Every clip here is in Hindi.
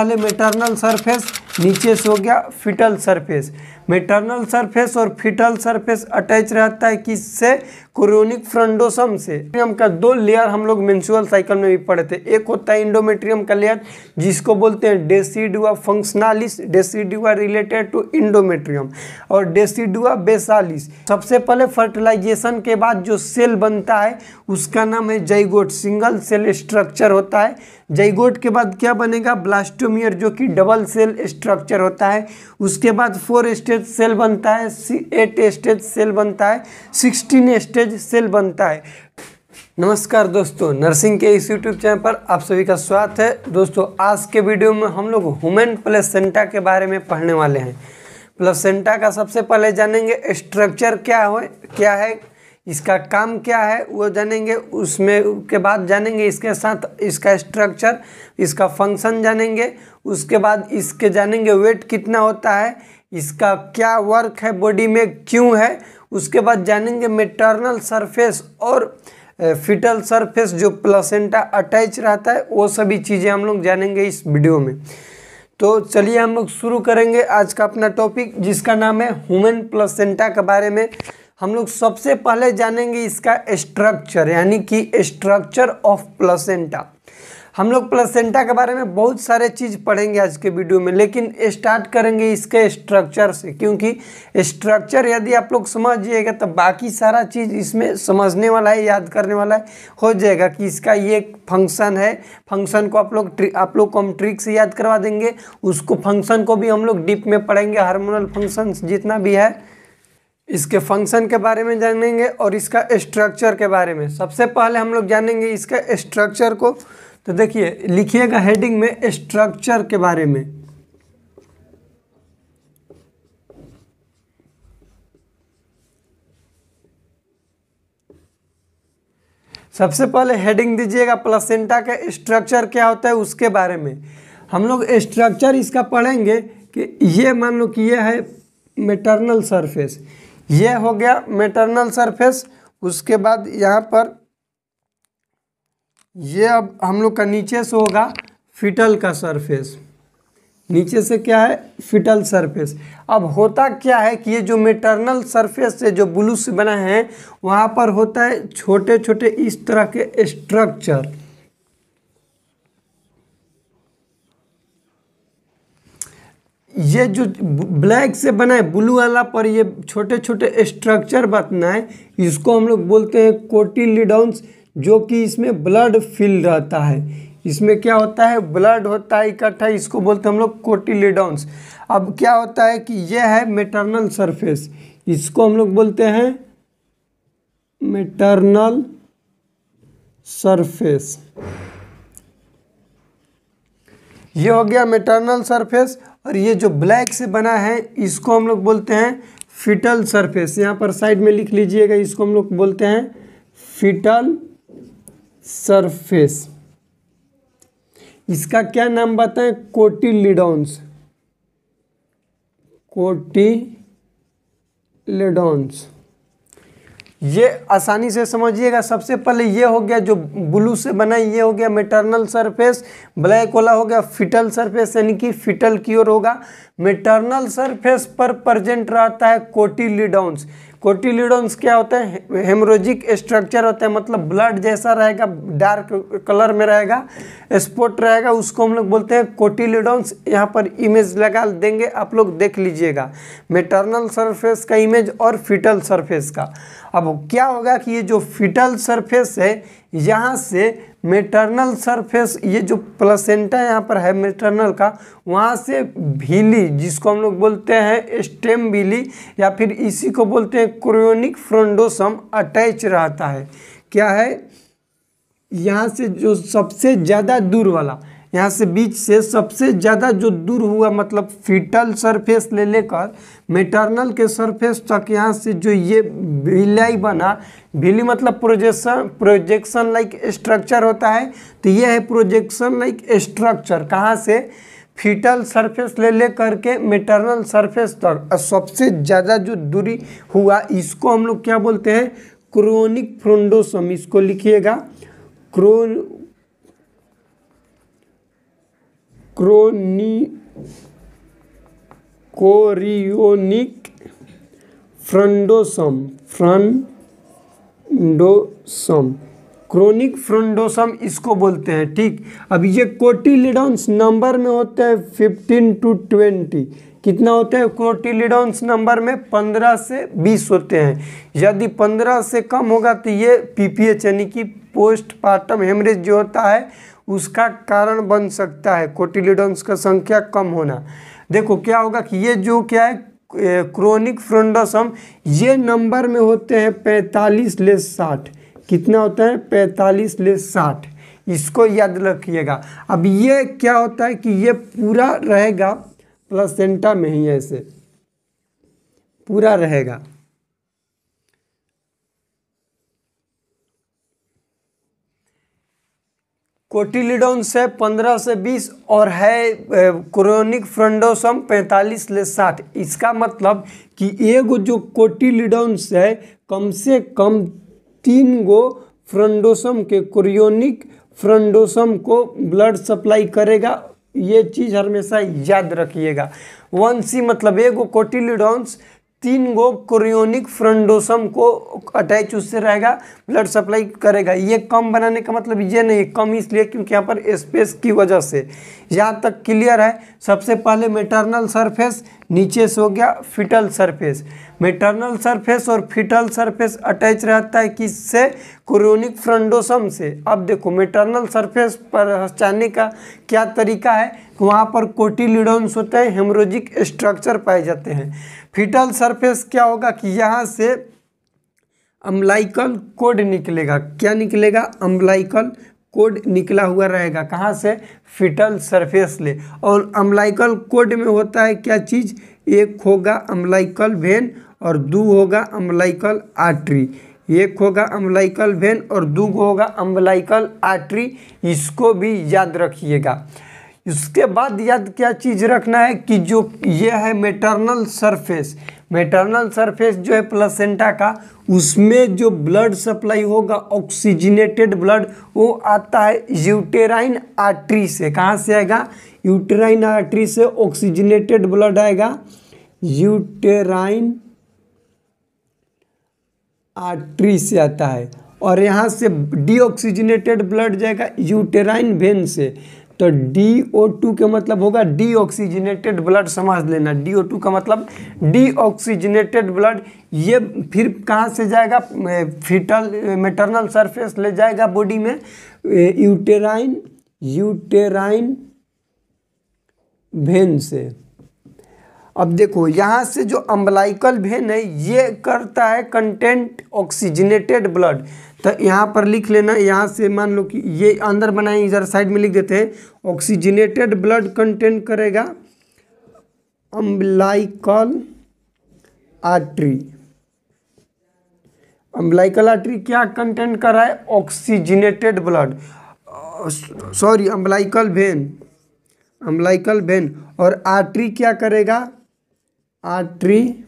पहले मेटरनल सरफेस, नीचे से हो गया फिटल सरफेस। मेटरनल सरफेस और फिटल सरफेस अटैच रहता है किससे? कोरियोनिक फ्रंडोसम से। एंडोमेट्रियम का दो लेयर हम लोग मेंस्ट्रुअल साइकिल में भी पढ़े थे। एक होता है इंडोमेट्रियम का लेयर जिसको बोलते हैं decidua functionalis, decidua related to endometrium, और डेसिडुआ बेसालिस। सबसे पहले फर्टिलाइजेशन के बाद जो सेल बनता है उसका नाम है जाइगोट, सिंगल सेल स्ट्रक्चर होता है। जाइगोट के बाद क्या बनेगा? ब्लास्टोमियर, जो कि डबल सेल स्ट्रक्चर होता है। उसके बाद 4 स्टेज सेल बनता है, 8 स्टेज सेल बनता है, 16 स्टेज सेल बनता है। नमस्कार दोस्तों, नर्सिंग के इस यूट्यूब चैनल पर आप सभी का स्वागत है। दोस्तों आज के वीडियो में हम लोग ह्यूमन प्लेसेंटा के बारे में पढ़ने वाले हैं। प्लेसेंटा का सबसे पहले जानेंगे स्ट्रक्चर क्या है, इसका काम क्या है वो जानेंगे। उसमें के बाद जानेंगे इसके साथ इसका स्ट्रक्चर, इसका फंक्शन जानेंगे। उसके बाद इसके जानेंगे वेट कितना होता है, इसका क्या वर्क है बॉडी में, क्यों है। उसके बाद जानेंगे मेटर्नल सरफेस और फिटल सरफेस जो प्लेसेंटा अटैच रहता है, वो सभी चीज़ें हम लोग जानेंगे इस वीडियो में। तो चलिए हम लोग शुरू करेंगे आज का अपना टॉपिक, जिसका नाम है ह्यूमन प्लेसेंटा के बारे में। हम लोग सबसे पहले जानेंगे इसका स्ट्रक्चर, यानी कि स्ट्रक्चर ऑफ प्लेसेंटा। हम लोग प्लेसेंटा के बारे में बहुत सारे चीज़ पढ़ेंगे आज के वीडियो में, लेकिन स्टार्ट करेंगे इसके स्ट्रक्चर से, क्योंकि स्ट्रक्चर यदि आप लोग समझिएगा तो बाकी सारा चीज़ इसमें समझने वाला है, याद करने वाला है, हो जाएगा कि इसका ये फंक्शन है। फंक्शन को आप लोग को हम ट्रिक से याद करवा देंगे। उसको फंक्शन को भी हम लोग डीप में पढ़ेंगे, हार्मोनल फंक्शन जितना भी है इसके फंक्शन के बारे में जानेंगे और इसका स्ट्रक्चर के बारे में। सबसे पहले हम लोग जानेंगे इसका स्ट्रक्चर को। तो देखिए, लिखिएगा हेडिंग में स्ट्रक्चर के बारे में। सबसे पहले हेडिंग दीजिएगा प्लेसेंटा का स्ट्रक्चर क्या होता है उसके बारे में। हम लोग स्ट्रक्चर इसका पढ़ेंगे कि ये मान लो कि ये है मेटर्नल सरफेस, ये हो गया मेटर्नल सरफेस। उसके बाद यहाँ पर ये अब हम लोग का नीचे से होगा फिटल का सरफेस, नीचे से क्या है? Fetal surface. अब होता क्या है कि ये जो मेटर्नल सरफेस से जो ब्लू से बना है वहाँ पर होता है छोटे छोटे इस तरह के स्ट्रक्चर। ये जो ब्लैक से बना है ब्लू वाला पर ये छोटे छोटे स्ट्रक्चर बना है, इसको हम लोग बोलते हैं कोटिलिडॉन्स, जो कि इसमें ब्लड फिल रहता है। इसमें क्या होता है? ब्लड होता है इकट्ठा, इसको बोलते हैं हम लोग कोटिलिडॉन्स। अब क्या होता है कि ये है मेटर्नल सरफेस, इसको हम लोग बोलते हैं मेटर्नल सरफेस। ये हो गया मेटर्नल सरफेस। और ये जो ब्लैक से बना है इसको हम लोग बोलते हैं फिटल सरफेस। यहाँ पर साइड में लिख लीजिएगा, इसको हम लोग बोलते हैं फिटल सरफेस। इसका क्या नाम बताएं? कोटिलिडॉन्स, कोटिलिडॉन्स। ये आसानी से समझिएगा। सबसे पहले ये हो गया जो ब्लू से बना, ये हो गया मेटर्नल सरफेस। ब्लैक वाला हो गया फिटल सरफेस, यानी कि फिटल की ओर होगा। मेटर्नल सरफेस पर प्रेजेंट रहता है कोटिलिडॉन्स। कोटिलिडॉन्स क्या होता है? हेमोरेजिक स्ट्रक्चर होता है, मतलब ब्लड जैसा रहेगा, डार्क कलर में रहेगा, स्पॉट रहेगा, उसको हम लोग बोलते हैं कोटिलिडॉन्स। यहाँ पर इमेज लगा देंगे, आप लोग देख लीजिएगा मेटर्नल सरफेस का इमेज और फिटल सरफेस का। अब क्या होगा कि ये जो फिटल सरफेस है यहाँ से मेटर्नल सरफेस, ये जो प्लेसेंटा यहाँ पर है मेटर्नल का, वहाँ से भीली, जिसको हम लोग बोलते हैं स्टेम भीली, या फिर इसी को बोलते हैं कोरियोनिक फ्रंडोसम अटैच रहता है। क्या है? यहाँ से जो सबसे ज़्यादा दूर वाला, यहाँ से बीच से सबसे ज़्यादा जो दूर हुआ, मतलब फिटल सरफेस ले लेकर मेटर्नल के सरफेस तक, यहाँ से जो ये भिलाई बना, भिली मतलब प्रोजेक्शन लाइक स्ट्रक्चर होता है। तो ये है प्रोजेक्शन लाइक स्ट्रक्चर। कहाँ से? फिटल सरफेस ले लेकर के मेटर्नल सरफेस तक। और सबसे ज़्यादा जो दूरी हुआ इसको हम लोग क्या बोलते हैं? Chorionic frondosum. इसको लिखिएगा कोरियोनिक फ्रंडोसम क्रोनिक फ्रंडोसम इसको बोलते हैं। ठीक, अब ये कोटिलिडॉन्स नंबर में होते हैं 15 to 20। कितना होते हैं कोटिलिडॉन्स नंबर में? 15 से 20 होते हैं। यदि 15 से कम होगा तो ये पीपीएच यानी कि पोस्टपार्टम हेमरेज जो होता है उसका कारण बन सकता है, कोटिलिडॉन्स का संख्या कम होना। देखो क्या होगा कि ये जो क्या है क्रोनिक फ्रंडोसम ये नंबर में होते हैं 45/60। कितना होता है? 45/60। इसको याद रखिएगा। अब ये क्या होता है कि ये पूरा रहेगा प्लेसेंटा में ही, ऐसे पूरा रहेगा। कोटिलिडॉन्स है 15 से 20 और है क्रोनिक फ्रंडोसम 45/60। इसका मतलब कि एगो जो कोटिलिडॉन्स है कम से कम 3 गो फ्रंडोसम के क्रोनिक फ्रंडोसम को ब्लड सप्लाई करेगा। ये चीज़ हमेशा याद रखिएगा। 1C मतलब एगो कोटिलिडॉन्स 3 गो क्रोनिक फ्रंडोसम को अटैच उससे रहेगा, ब्लड सप्लाई करेगा। ये कम बनाने का मतलब ये नहीं, कम इसलिए क्योंकि यहाँ पर स्पेस की वजह से। यहाँ तक क्लियर है? सबसे पहले मेटर्नल सरफेस, नीचे से हो गया फिटल सरफेस। मेटर्नल सरफेस और फिटल सरफेस अटैच रहता है किससे? क्रोनिक फ्रंडोसम से। अब देखो मेटर्नल सरफेस पर हटाने का क्या तरीका है? वहाँ पर कोटिलिडॉन्स होते हैं, हेमोरेजिक स्ट्रक्चर पाए जाते हैं। फिटल सरफेस क्या होगा कि यहाँ से अम्लाइकल कोड निकलेगा। क्या निकलेगा? अम्लाइकल कोड निकला हुआ रहेगा। कहाँ से? फिटल सरफेस ले। और अम्लाइकल कोड में होता है क्या चीज़? एक होगा अम्लाइकल वेन और 2 होगा अम्लाइकल आर्टरी। एक होगा अम्लाइकल वेन और 2 होगा अम्लाइकल आर्टरी। इसको भी याद रखिएगा। उसके बाद याद क्या चीज़ रखना है कि जो ये है मेटर्नल सरफेस, मेटर्नल सरफेस जो है प्लेसेंटा का, उसमें जो ब्लड सप्लाई होगा ऑक्सीजनेटेड ब्लड वो आता है यूटेराइन आर्टरी से। कहाँ से आएगा? यूटेराइन आर्टरी से ऑक्सीजनेटेड ब्लड आएगा, यूटेराइन आर्टरी से आता है। और यहाँ से डीऑक्सीजनेटेड ब्लड जाएगा यूटेराइन वेन से। तो DO2 का मतलब होगा डीऑक्सीजनेटेड ब्लड, समझ लेना। DO2 का मतलब डीऑक्सीजनेटेड ब्लड। ये फिर कहाँ से जाएगा? फिटल मेटर्नल सरफेस ले जाएगा बॉडी में यूटेराइन वेन से। अब देखो यहाँ से जो अम्बलाइकल वेन है ये करता है कंटेंट ऑक्सीजनेटेड ब्लड। तो यहाँ पर लिख लेना, यहाँ से मान लो कि ये अंदर बनाए, इधर साइड में लिख देते हैं ऑक्सीजनेटेड ब्लड कंटेंट करेगा अम्बलाइकल आर्टरी। अम्बलाइकल आर्टरी क्या कंटेंट कर रहा है? Oxygenated blood, sorry umbilical when, umbilical when. और आर्टरी क्या करेगा? आर्टरी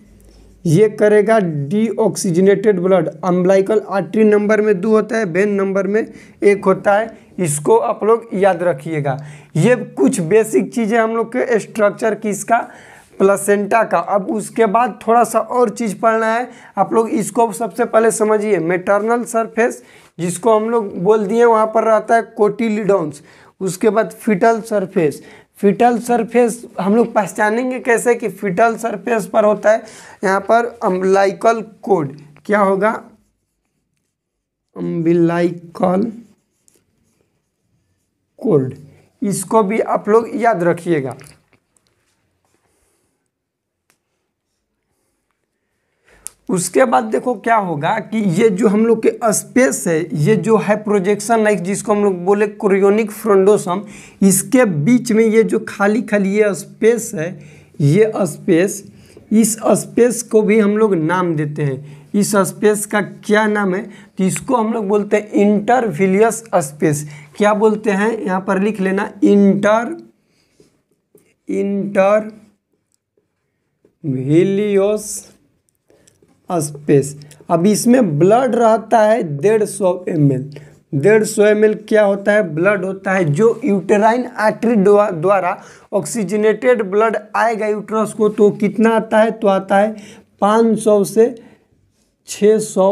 ये करेगा deoxygenated blood. Umbilical artery number में 2 होता है, वेन नंबर में 1 होता है। इसको आप लोग याद रखिएगा। ये कुछ बेसिक चीज़ें हम लोग के स्ट्रक्चर की इसका प्लेसेंटा का। अब उसके बाद थोड़ा सा और चीज़ पढ़ना है आप लोग। इसको सबसे पहले समझिए, मेटर्नल सरफेस जिसको हम लोग बोल दिए वहाँ पर रहता है कोटिलिडॉन्स। उसके बाद फिटल सरफेस, फिटल सरफेस हम लोग पहचानेंगे कैसे कि फिटल सरफेस पर होता है यहाँ पर अम्बलाइकल कोड। क्या होगा? Umbilical code. इसको भी आप लोग याद रखिएगा। उसके बाद देखो क्या होगा कि ये जो हम लोग के स्पेस है, ये जो है प्रोजेक्शन लाइक जिसको हम लोग बोले क्रोनिक फ्रंडोसम, इसके बीच में ये जो खाली खाली ये स्पेस है, ये स्पेस, इस स्पेस को भी हम लोग नाम देते हैं। इस स्पेस का क्या नाम है? तो इसको हम लोग बोलते हैं इंटरविलियस स्पेस। क्या बोलते हैं? यहाँ पर लिख लेना इंटरविलियस स्पेस। अब इसमें ब्लड रहता है 150 ml, 150 ml क्या होता है, ब्लड होता है, जो यूटेराइन आर्टरी द्वारा ऑक्सीजनेटेड ब्लड आएगा यूट्रस को, तो कितना आता है, तो आता है 500 से 600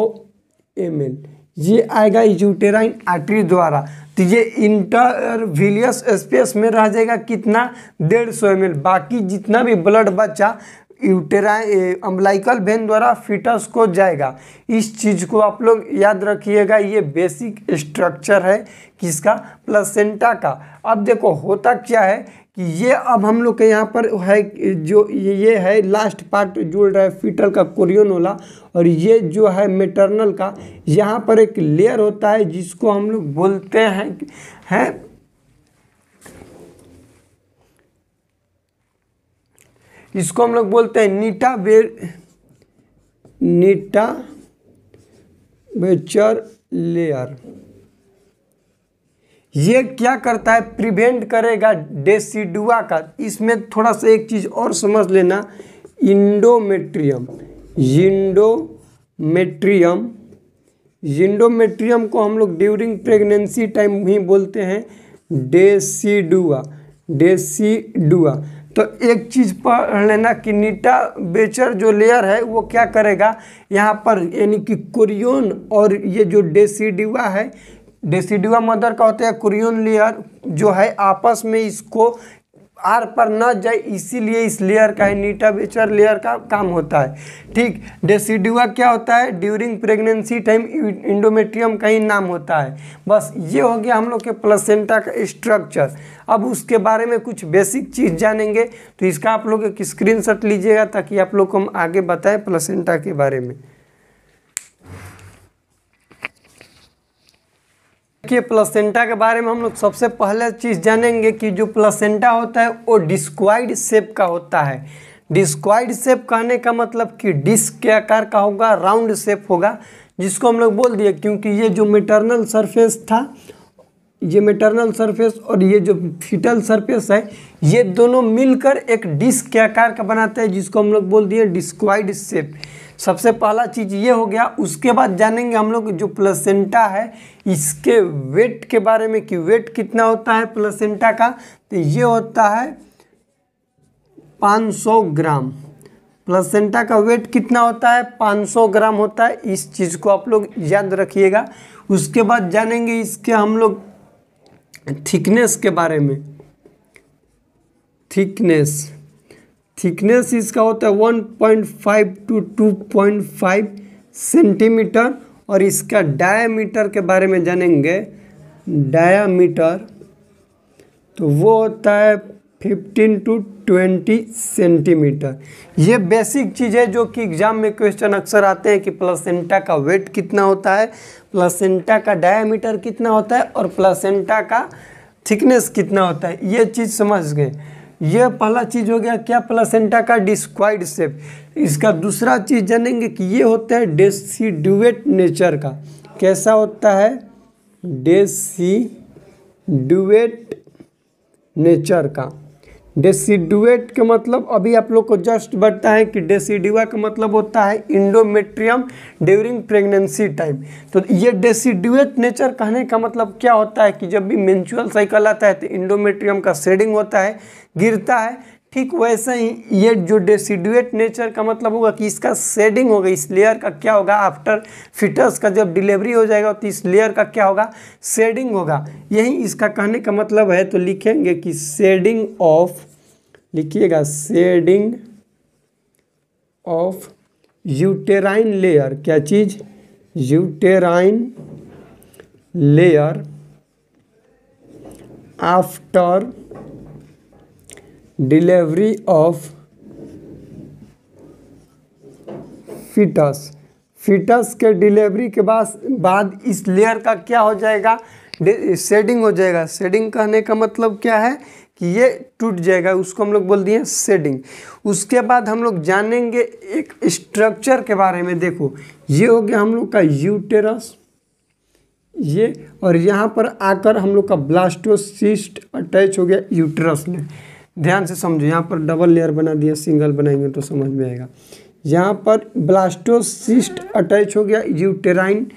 ml, ये आएगा यूटेराइन आर्टरी द्वारा। तो ये इंटरविलियस स्पेस में रह जाएगा कितना, 150 ml। बाकी जितना भी ब्लड बचा यूटेराइन अम्बलाइकल वेन द्वारा फीटस को जाएगा। इस चीज़ को आप लोग याद रखिएगा, ये बेसिक स्ट्रक्चर है किसका, प्लेसेंटा का। अब देखो होता क्या है कि ये अब हम लोग के यहाँ पर है जो ये है लास्ट पार्ट जुड़ रहा है फीटल का कोरियोनोला, और ये जो है मेटरनल का, यहाँ पर एक लेयर होता है जिसको हम लोग बोलते हैं इसको हम लोग बोलते हैं नीटा वेचर लेयर। ये क्या करता है, प्रिवेंट करेगा डेसिडुआ का। इसमें थोड़ा सा एक चीज़ और समझ लेना, जिंडोमेट्रियम को हम लोग ड्यूरिंग प्रेगनेंसी टाइम ही बोलते हैं डेसिडुआ। तो एक चीज़ पढ़ लेना कि नीटा वेचर जो लेयर है वो क्या करेगा, यहाँ पर यानी कि कुरियन और ये जो डेसिडुआ है, डेसिडुआ मदर का होता है, कुरियन लेयर जो है आपस में इसको आर पर न जाए, इसीलिए इस लेयर का है नीटा वेचर लेयर का काम होता है। ठीक, डेसिडुआ क्या होता है, ड्यूरिंग प्रेगनेंसी टाइम इंडोमेट्रियम का ही नाम होता है। बस ये हो गया हम लोग के प्लेसेंटा का स्ट्रक्चर। अब उसके बारे में कुछ बेसिक चीज़ जानेंगे, तो इसका आप लोग एक स्क्रीनशॉट लीजिएगा ताकि आप लोग को हम आगे बताएं प्लेसेंटा के बारे में। देखिए प्लेसेंटा के बारे में हम लोग सबसे पहले चीज़ जानेंगे कि जो प्लेसेंटा होता है वो डिस्क्वाइड शेप का होता है। डिस्क्वाइड शेप कहने का मतलब कि डिस्क के आकार का होगा, राउंड शेप होगा, जिसको हम लोग बोल दिए क्योंकि ये जो मेटरनल सरफेस था, ये मेटरनल सरफेस और ये जो फीटल सरफेस है, ये दोनों मिलकर एक डिस्क के आकार का बनाते हैं, जिसको हम लोग बोल दिए डिस्क्वाइड शेप। सबसे पहला चीज़ ये हो गया। उसके बाद जानेंगे हम लोग जो प्लेसेंटा है इसके वेट के बारे में कि वेट कितना होता है प्लेसेंटा का, तो ये होता है 500 ग्राम। प्लेसेंटा का वेट कितना होता है, 500 ग्राम होता है। इस चीज़ को आप लोग याद रखिएगा। उसके बाद जानेंगे इसके हम लोग थिकनेस के बारे में। थिकनेस इसका होता है 1.5 to 2.5 सेंटीमीटर। और इसका डायामीटर के बारे में जानेंगे। डायामीटर तो वो होता है 15 to 20 सेंटीमीटर। ये बेसिक चीज़ है जो कि एग्जाम में क्वेश्चन अक्सर आते हैं कि प्लेसेंटा का वेट कितना होता है, प्लेसेंटा का डायामीटर कितना होता है और प्लेसेंटा का थिकनेस कितना होता है। ये चीज़ समझ गए। ये पहला चीज़ हो गया क्या, प्लेसेंटा का डिस्क्वाइड शेप। इसका दूसरा चीज़ जानेंगे कि ये होता है डेसिडुएट नेचर का। कैसा होता है, डेसिडुएट नेचर का। डेसिडुएट का मतलब अभी आप लोग को जस्ट बताएं कि डेसिडुआ का मतलब होता है इंडोमेट्रियम ड्यूरिंग प्रेगनेंसी टाइम। तो ये डेसिडुएट नेचर कहने का मतलब क्या होता है कि जब भी मेंस्ट्रुअल साइकिल आता है तो इंडोमेट्रियम का शेडिंग होता है, गिरता है। ठीक वैसे ही ये जो डेसिडुएट नेचर का मतलब होगा कि इसका शेडिंग होगा। इस लेयर का क्या होगा, आफ्टर फिटस का जब डिलीवरी हो जाएगा तो इस लेयर का क्या होगा, शेडिंग होगा। यही इसका कहने का मतलब है। तो लिखेंगे कि शेडिंग ऑफ, लिखिएगा शेडिंग ऑफ यूटेराइन लेयर। क्या चीज़, uterine layer after delivery of fetus के डिलीवरी के बाद इस लेयर का क्या हो जाएगा, शेडिंग हो जाएगा। शेडिंग कहने का मतलब क्या है कि ये टूट जाएगा, उसको हम लोग बोल दिए शेडिंग। उसके बाद हम लोग जानेंगे एक स्ट्रक्चर के बारे में। देखो ये हो गया हम लोग का यूटेरस, ये, और यहाँ पर आकर हम लोग का ब्लास्टोसिस्ट अटैच हो गया यूटेरस में। ध्यान से समझो, यहाँ पर डबल लेयर बना दिया, सिंगल बनाएंगे तो समझ में आएगा। यहाँ पर ब्लास्टोसिस्ट अटैच हो गया यूटेराइन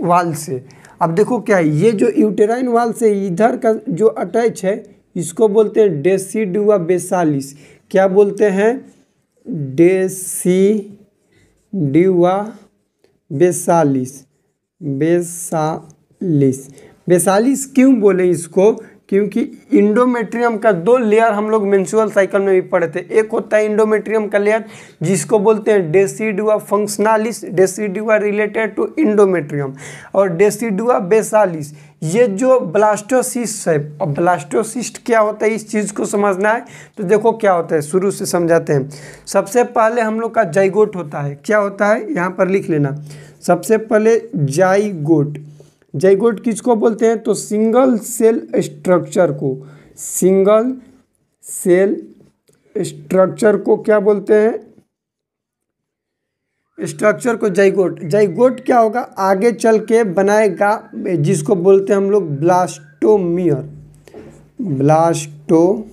वाल से। अब देखो क्या है, ये जो यूटेराइन वाल से इधर का जो अटैच है इसको बोलते हैं डेसिडुआ बेसालिस। क्या बोलते हैं? डेसिडुआ बेसालिस। बेसालिस बेसालिस क्यों बोले इसको? क्योंकि इंडोमेट्रियम का 2 लेयर हम लोग मेंस्ट्रुअल साइकिल में भी पढ़े थे। एक होता है इंडोमेट्रियम का लेयर जिसको बोलते हैं decidua functionalis, decidua related to endometrium, और डेसिडुआ बेसालिस ये जो ब्लास्टोसिस्ट है। अब ब्लास्टोसिस्ट क्या होता है इस चीज़ को समझना है तो देखो क्या होता है, शुरू से समझाते हैं। सबसे पहले हम लोग का जाइगोट होता है। क्या होता है यहाँ पर लिख लेना। सबसे पहले जाइगोट। जाइगोट किसको बोलते हैं? तो सिंगल सेल स्ट्रक्चर को, सिंगल सेल स्ट्रक्चर को क्या बोलते हैं? स्ट्रक्चर को जाइगोट। जाइगोट क्या होगा? आगे चल के बनाएगा जिसको बोलते हैं हम लोग ब्लास्टोमियर। ब्लास्टोमियर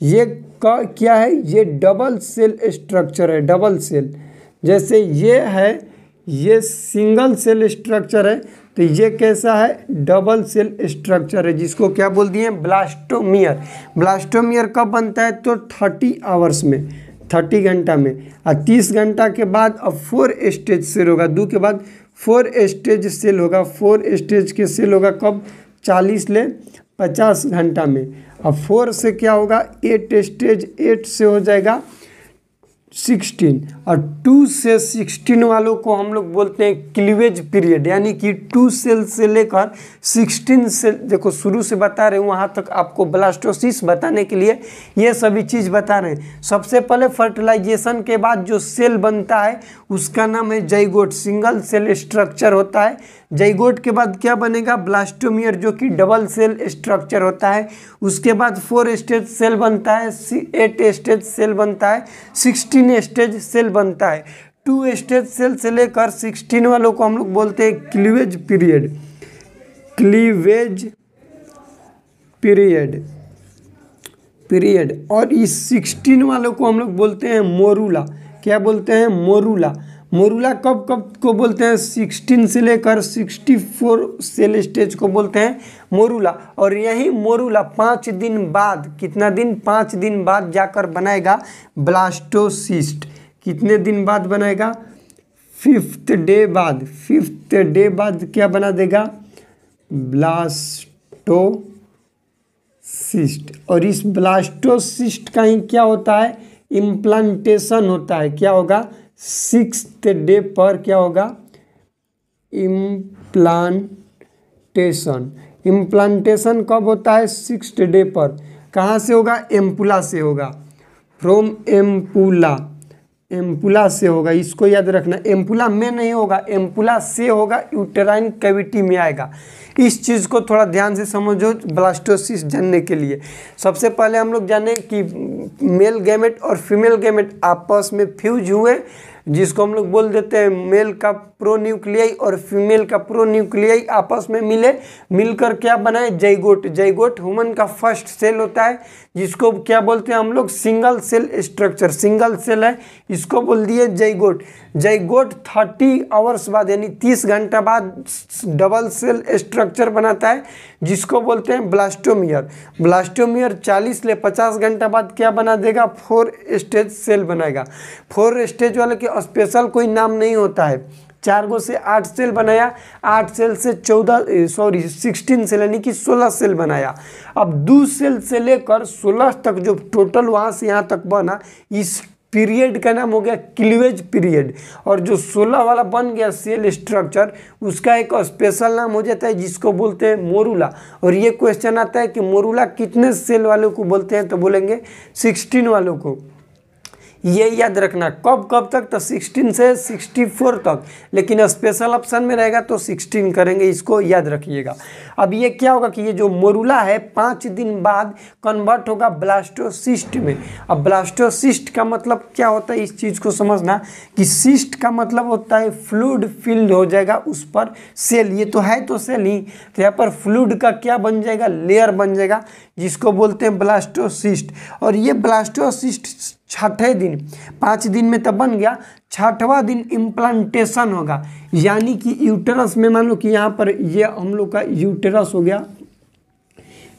ये क्या है? ये डबल सेल स्ट्रक्चर है, डबल सेल। जैसे ये है, ये सिंगल सेल स्ट्रक्चर है, तो ये कैसा है? डबल सेल स्ट्रक्चर है जिसको क्या बोल दिए? ब्लास्टोमियर। ब्लास्टोमियर कब बनता है? तो 30 आवर्स में, 30 घंटा में। और 30 घंटा के बाद अब 4 स्टेज सेल होगा। 2 के बाद 4 स्टेज सेल होगा। 4 स्टेज के सेल होगा कब? 40 ले 50 घंटा में। अब 4 से क्या होगा? 8 स्टेज, 8 से हो जाएगा 16, और 2 से 16 वालों को हम लोग बोलते हैं क्लीवेज पीरियड। यानी कि 2 सेल से लेकर 16 सेल, देखो शुरू से बता रहे हूँ वहाँ तक आपको ब्लास्टोसिस बताने के लिए ये सभी चीज़ बता रहे हैं। सबसे पहले फर्टिलाइजेशन के बाद जो सेल बनता है उसका नाम है जाइगोट, सिंगल सेल स्ट्रक्चर होता है। जाइगोट के बाद क्या बनेगा? ब्लास्टोमियर जो कि डबल सेल स्ट्रक्चर होता है। उसके बाद 4 स्टेज सेल बनता है, 8 स्टेज सेल बनता है, 16 स्टेज सेल बनता है। 2 स्टेज सेल से लेकर 16 वालों को हम लोग बोलते हैं क्लीवेज पीरियड। Cleavage period. और इस 16 वालों को हम लोग बोलते हैं मोरूला। क्या बोलते हैं? मोरूला। मोरूला कब कब को बोलते हैं? 16 से लेकर 64 सेल स्टेज को बोलते हैं मोरूला। और यही मोरूला 5 दिन बाद, कितना दिन? 5 दिन बाद जाकर बनाएगा ब्लास्टोसिस्ट। कितने दिन बाद बनाएगा? 5th डे बाद। 5th डे बाद क्या बना देगा? ब्लास्टोसिस्ट। और इस ब्लास्टोसिस्ट का ही क्या होता है? इम्प्लांटेशन होता है। क्या होगा? 6th डे पर क्या होगा? इम्प्लांटेशन। इम्प्लांटेशन कब होता है? 6th डे पर। कहाँ से होगा? एम्पुला से होगा। फ्रॉम एम्पुला, एम्पुला से होगा। इसको याद रखना, एम्पुला में नहीं होगा, एम्पुला से होगा, यूटेराइन कैविटी में आएगा। इस चीज़ को थोड़ा ध्यान से समझो ब्लास्टोसिस जानने के लिए। सबसे पहले हम लोग जाने कि मेल गैमेट और फीमेल गैमेट आपस में फ्यूज हुए, जिसको हम लोग बोल देते हैं मेल का प्रोन्यूक्लियाई और फीमेल का प्रोन्यूक्लियाई आपस में मिले, मिलकर क्या बनाए? जाइगोट। जाइगोट ह्यूमन का फर्स्ट सेल होता है जिसको क्या बोलते हैं हम लोग? Single cell structure. Single cell है, इसको बोल दिए जाइगोट। जाइगोट 30 आवर्स बाद यानी 30 घंटा बाद डबल सेल स्ट्रक्चर बनाता है जिसको बोलते हैं ब्लास्टोमियर। ब्लास्टोमियर 40 ले 50 घंटा बाद क्या बना देगा? 4 स्टेज सेल बनाएगा। 4 स्टेज वाले के स्पेशल कोई नाम नहीं होता है। 4 गो से 8 सेल बनाया, 8 सेल से 16 सेल यानी कि 16 सेल बनाया। अब 2 सेल से लेकर 16 तक जो टोटल वहाँ से यहाँ तक बना, इस पीरियड का नाम हो गया क्लीवेज पीरियड। और जो 16 वाला बन गया सेल स्ट्रक्चर, उसका एक स्पेशल नाम हो जाता है जिसको बोलते हैं मोरूला। और ये क्वेश्चन आता है कि मोरूला कितने सेल वालों को बोलते हैं? तो बोलेंगे 16 वालों को। ये याद रखना, कब कब तक? तो 16 से 64 तक, लेकिन स्पेशल ऑप्शन में रहेगा तो 16 करेंगे, इसको याद रखिएगा। अब ये क्या होगा कि ये जो मोरूला है 5 दिन बाद कन्वर्ट होगा ब्लास्टोसिस्ट में। अब ब्लास्टोसिस्ट का मतलब क्या होता है, इस चीज़ को समझना कि सिस्ट का मतलब होता है फ्लूइड फिल्ड हो जाएगा उस पर सेल। ये तो है तो सेल ही, तो यहाँ पर फ्लूइड का क्या बन जाएगा? लेयर बन जाएगा जिसको बोलते हैं ब्लास्टोसिस्ट। और ये ब्लास्टोसिस्ट छठे दिन, 5 दिन में तो बन गया, 6वां दिन इम्प्लांटेशन होगा, यानी कि यूटेरस में मान लो कि यहाँ पर ये हम लोग का यूटेरस हो गया,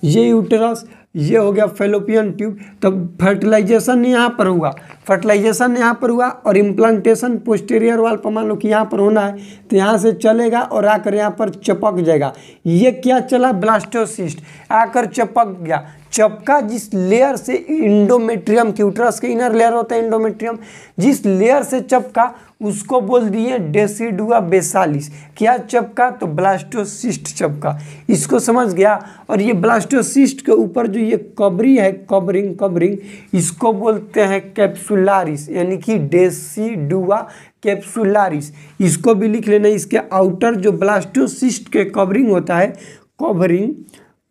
ये यूटेरस, ये हो गया फेलोपियन ट्यूब, तब फर्टिलाइजेशन यहाँ पर हुआ, फर्टिलाइजेशन यहाँ पर हुआ और इम्प्लांटेशन पोस्टीरियर वाल पर मान लो कि यहाँ पर होना है, तो यहाँ से चलेगा और आकर यहाँ पर चिपक जाएगा। ये क्या चला, ब्लास्टोसिस्ट आकर चिपक गया, चपका जिस लेयर से इंडोमेट्रियम की यूटेरस के इनर लेयर होता है इंडोमेट्रियम, जिस लेयर से चपका उसको बोल दिए डेसिडुआ बेसालिस। क्या चपका, तो ब्लास्टोसिस्ट चपका, इसको समझ गया। और ये ब्लास्टोसिस्ट के ऊपर जो ये कवरी है, कवरिंग, इसको बोलते हैं कैप्सुलारिस, यानी कि डेसिडुआ कैप्सुलारिस, इसको भी लिख लेना। इसके आउटर जो ब्लास्टोसिस्ट के कवरिंग होता है,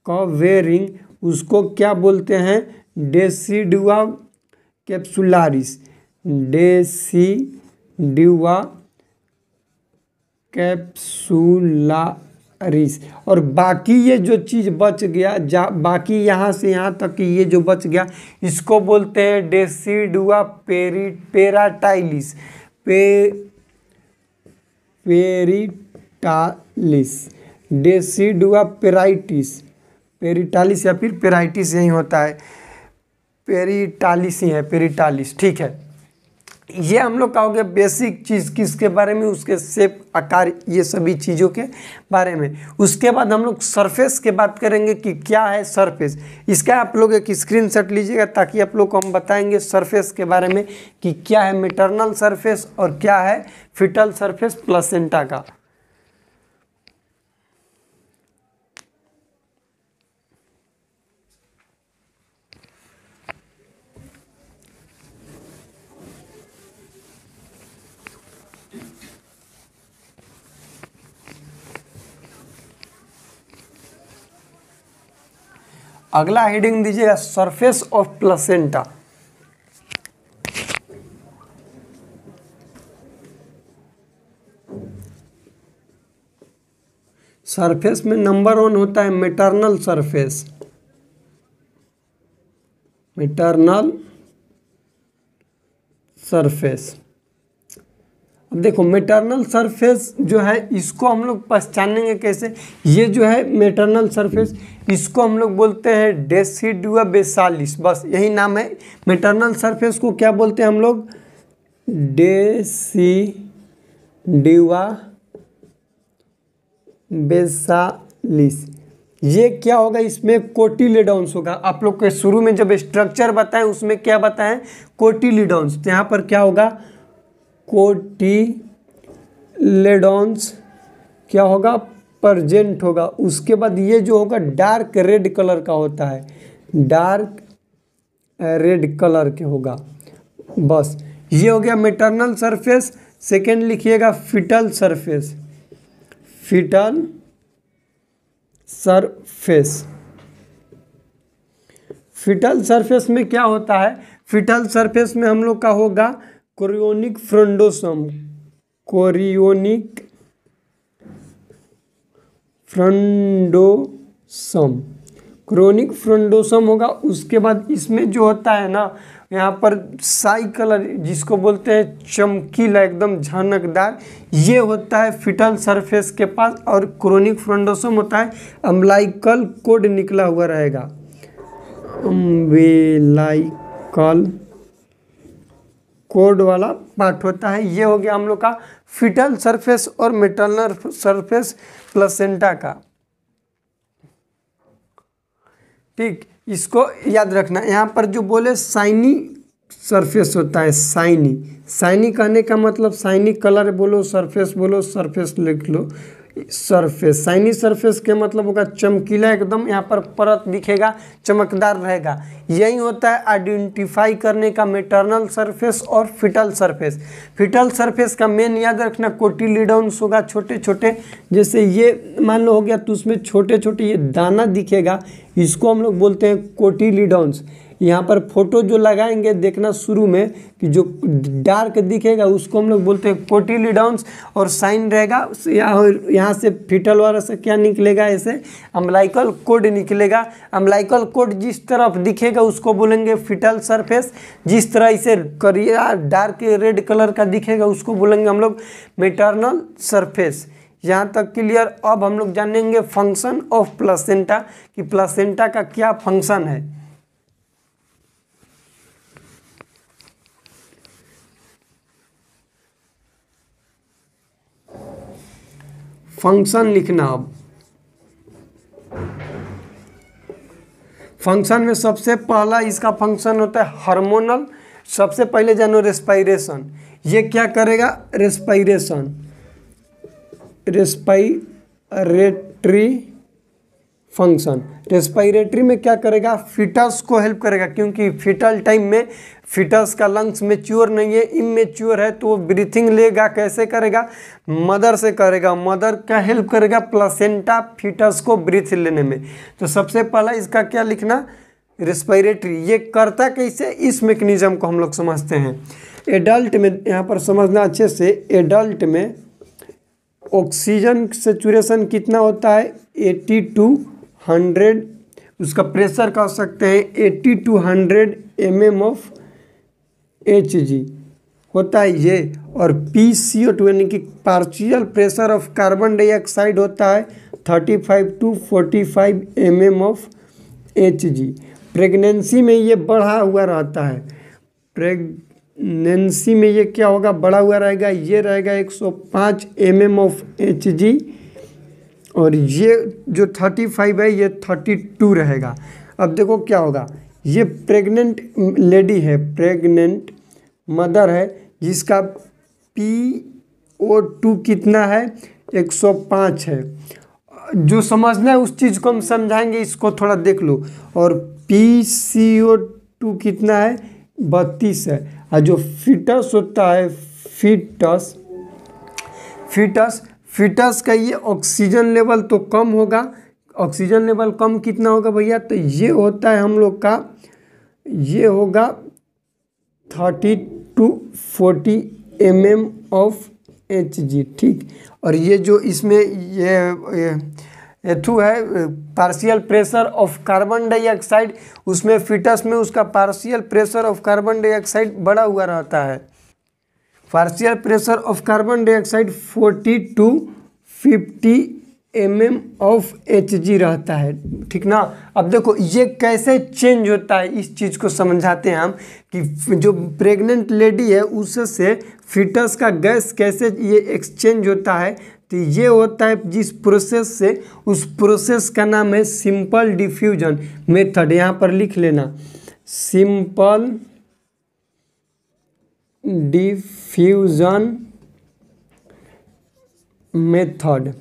कवरिंग उसको क्या बोलते हैं, डेसिडुआ कैप्सुलारिस, डेसिडुआ कैप्सुलारिस। और बाकी ये जो चीज़ बच गया, बाकी यहाँ से यहाँ तक कि ये जो बच गया, इसको बोलते हैं डेसिडुआ पेराटाइलिस, पेरिटालिस, डेसिडुआ पेरिटालिस या फिर पेराइटिस, यही होता है, पेरिटालिस ही है, पेरिटालिस, ठीक है। ये हम लोग का हो गया बेसिक चीज़ किसके बारे में, उसके शेप, आकार, ये सभी चीज़ों के बारे में। उसके बाद हम लोग सरफेस के बात करेंगे कि क्या है सरफेस। इसका आप लोग एक स्क्रीनशॉट लीजिएगा ताकि आप लोग को हम बताएंगे सरफेस के बारे में कि क्या है मैटरनल सरफेस और क्या है फिटल सरफेस प्लेसेंटा का। अगला हेडिंग दीजिएगा सरफेस ऑफ प्लेसेंटा। सरफेस में नंबर 1 होता है मैटरनल सरफेस, मैटरनल सरफेस। अब देखो मैटरनल सरफेस जो है इसको हम लोग पहचानेंगे कैसे। ये जो है मैटरनल सरफेस, इसको हम लोग बोलते हैं डेसिडुआ बेसालिस, बस यही नाम है। मैटरनल सरफेस को क्या बोलते हैं हम लोग, डेसिडुआ बेसालिस। ये क्या होगा, इसमें कोटिलेडॉन्स होगा। आप लोग के शुरू में जब स्ट्रक्चर बताएं उसमें क्या बताएं, कोटिलेडॉन्स, तो यहाँ पर क्या होगा, कोटिलेडॉन्स क्या होगा, प्रेजेंट होगा। उसके बाद ये जो होगा डार्क रेड कलर का होता है, डार्क रेड कलर के होगा। बस ये हो गया मैटरनल सरफेस। सेकेंड लिखिएगा fetal surface, fetal surface. Fetal surface में क्या होता है, फिटल सरफेस में हम लोग का होगा chorionic frondosum, chorionic frondosum, chronic frondosum होगा। उसके बाद इसमें जो होता है ना, यहाँ पर साई कलर जिसको बोलते हैं चमकीला, एकदम झनकदार, ये होता है फिटल सरफेस के पास। और क्रोनिक फ्रंडोसम होता है अम्बिलाइकल कोड निकला हुआ रहेगा, अम्बिलाइकल कोड वाला पार्ट होता है। ये हो गया हम लोग का फिटल सरफेस और मैटरनल सरफेस प्लेसेंटा का, ठीक। इसको याद रखना। यहाँ पर जो बोले शाइनी सरफेस होता है, शाइनी, शाइनी कहने का मतलब शाइनी कलर बोलो, सरफेस बोलो, सरफेस लिख लो, सरफेस। शाइनी सरफेस के मतलब होगा चमकीला, एकदम यहाँ पर परत दिखेगा, चमकदार रहेगा। यही होता है आइडेंटिफाई करने का मैटरनल सरफेस और फिटल सरफेस। फिटल सरफेस का मेन याद रखना कोटिलीडॉन्स होगा, छोटे छोटे, जैसे ये मान लो हो गया तो उसमें छोटे छोटे ये दाना दिखेगा, इसको हम लोग बोलते हैं कोटिलीडॉन्स। यहाँ पर फोटो जो लगाएंगे देखना शुरू में कि जो डार्क दिखेगा उसको हम लोग बोलते हैं कोटिलिडॉन्स, और साइन रहेगा यहाँ से फीटल वाला से क्या निकलेगा, ऐसे अम्लाइकल कोड निकलेगा। अम्लाइकल कोड जिस तरफ दिखेगा उसको बोलेंगे फीटल सरफेस, जिस तरह इसे करिया डार्क रेड कलर का दिखेगा उसको बोलेंगे हम लोग मैटरनल सरफेस। यहाँ तक क्लियर। अब हम लोग जानेंगे फंक्शन ऑफ प्लासेंटा कि प्लासेंटा का क्या फंक्शन है। फंक्शन लिखना। अब फंक्शन में सबसे पहला इसका फंक्शन होता है हार्मोनल। सबसे पहले जानो रेस्पायरेशन, ये क्या करेगा, रेस्पायरेशन, रेस्पायरेटरी फंक्शन। रेस्पायरेटरी में क्या करेगा, फीटस को हेल्प करेगा, क्योंकि फीटल टाइम में फीटस का लंग्स मैच्योर नहीं है, इमेच्योर है, तो वो ब्रीथिंग लेगा, कैसे करेगा, मदर से करेगा। मदर क्या हेल्प करेगा, प्लासेंटा फीटस को ब्रीथ लेने में। तो सबसे पहला इसका क्या लिखना, रेस्पायरेटरी। ये करता कैसे, इस मैकेनिज्म को हम लोग समझते हैं। एडल्ट में यहाँ पर समझना अच्छे से, एडल्ट में ऑक्सीजन सेचुरेशन कितना होता है, 80 to 100, उसका प्रेशर कह सकते हैं 80 to 100 mm of Hg होता है ये। और PCO2 यानी कि partial pressure of carbon dioxide होता है 35 to 45 mm of Hg। Pregnancy में ये बढ़ा हुआ रहता है, प्रेगनेंसी में ये क्या होगा, बढ़ा हुआ रहेगा, ये रहेगा 105 mm of Hg, और ये जो 35 है ये 32 रहेगा। अब देखो क्या होगा, ये प्रेग्नेंट लेडी है, प्रेग्नेंट मदर है, जिसका PO2 कितना है, 105 है। जो समझना है उस चीज़ को हम समझाएंगे, इसको थोड़ा देख लो। और PCO2 कितना है, 32 है। और जो फीटस होता है, फीटस का ये ऑक्सीजन लेवल तो कम होगा। ऑक्सीजन लेवल कम कितना होगा भैया, तो ये होता है हम लोग का, ये होगा 30 to 40 mm of Hg, ठीक। और ये जो इसमें ये थू है partial pressure of carbon dioxide, उसमें फीटस में उसका partial pressure of carbon dioxide बढ़ा हुआ रहता है। Partial pressure of carbon dioxide 40 to 50 mm of Hg रहता है, ठीक ना। अब देखो ये कैसे चेंज होता है, इस चीज़ को समझाते हैं हम कि जो प्रेग्नेंट लेडी है उससे फीटस का गैस कैसे ये एक्सचेंज होता है। तो ये होता है जिस प्रोसेस से, उस प्रोसेस का नाम है सिंपल डिफ्यूजन मेथड। यहाँ पर लिख लेना, सिंपल डिफ्यूजन मेथड।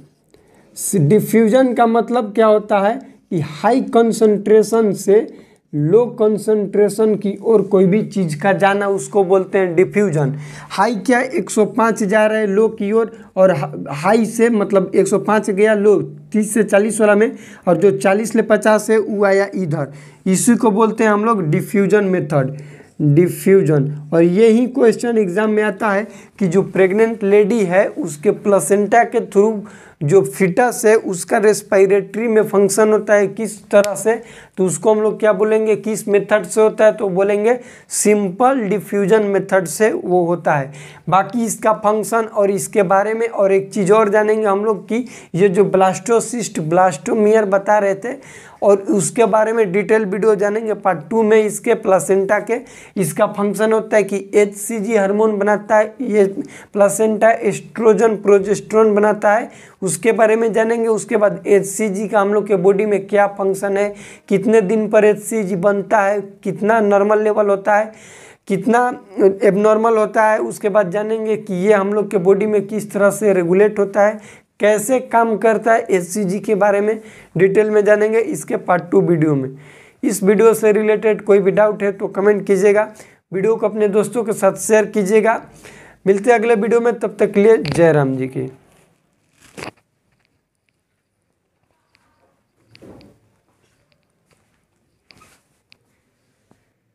डिफ्यूजन का मतलब क्या होता है कि हाई कंसंट्रेशन से लो कंसंट्रेशन की ओर कोई भी चीज़ का जाना, उसको बोलते हैं डिफ्यूजन। हाई क्या, 105 जा रहा है लो की ओर, और हाई से मतलब 105 गया लो 30 से 40 वाला में, और जो 40 से 50 है वो आया इधर, इसी को बोलते हैं हम लोग डिफ्यूजन मेथड, डिफ्यूजन। और यही क्वेश्चन एग्जाम में आता है कि जो प्रेग्नेंट लेडी है उसके प्लेसेंटा के थ्रू जो फीटस है उसका रेस्पायरेटरी में फंक्शन होता है किस तरह से, तो उसको हम लोग क्या बोलेंगे, किस मेथड से होता है, तो बोलेंगे सिंपल डिफ्यूजन मेथड से वो होता है। बाकी इसका फंक्शन और इसके बारे में और एक चीज़ और जानेंगे हम लोग कि ये जो ब्लास्टोसिस्ट ब्लास्टोमियर बता रहे थे, और उसके बारे में डिटेल वीडियो जानेंगे पार्ट 2 में। इसके प्लासेंटा के इसका फंक्शन होता है कि HCG हार्मोन बनाता है, ये प्लासेंटा एस्ट्रोजन प्रोजेस्टेरोन बनाता है, उसके बारे में जानेंगे। उसके बाद HCG का हम लोग के बॉडी में क्या फंक्शन है, कितने दिन पर HCG बनता है, कितना नॉर्मल लेवल होता है, कितना एबनॉर्मल होता है। उसके बाद जानेंगे कि ये हम लोग के बॉडी में किस तरह से रेगुलेट होता है, कैसे काम करता है, HCG के बारे में डिटेल में जानेंगे इसके पार्ट 2 वीडियो में। इस वीडियो से रिलेटेड कोई भी डाउट है तो कमेंट कीजिएगा, वीडियो को अपने दोस्तों के साथ शेयर कीजिएगा। मिलते हैं अगले वीडियो में, तब तक के लिए जय राम जी की।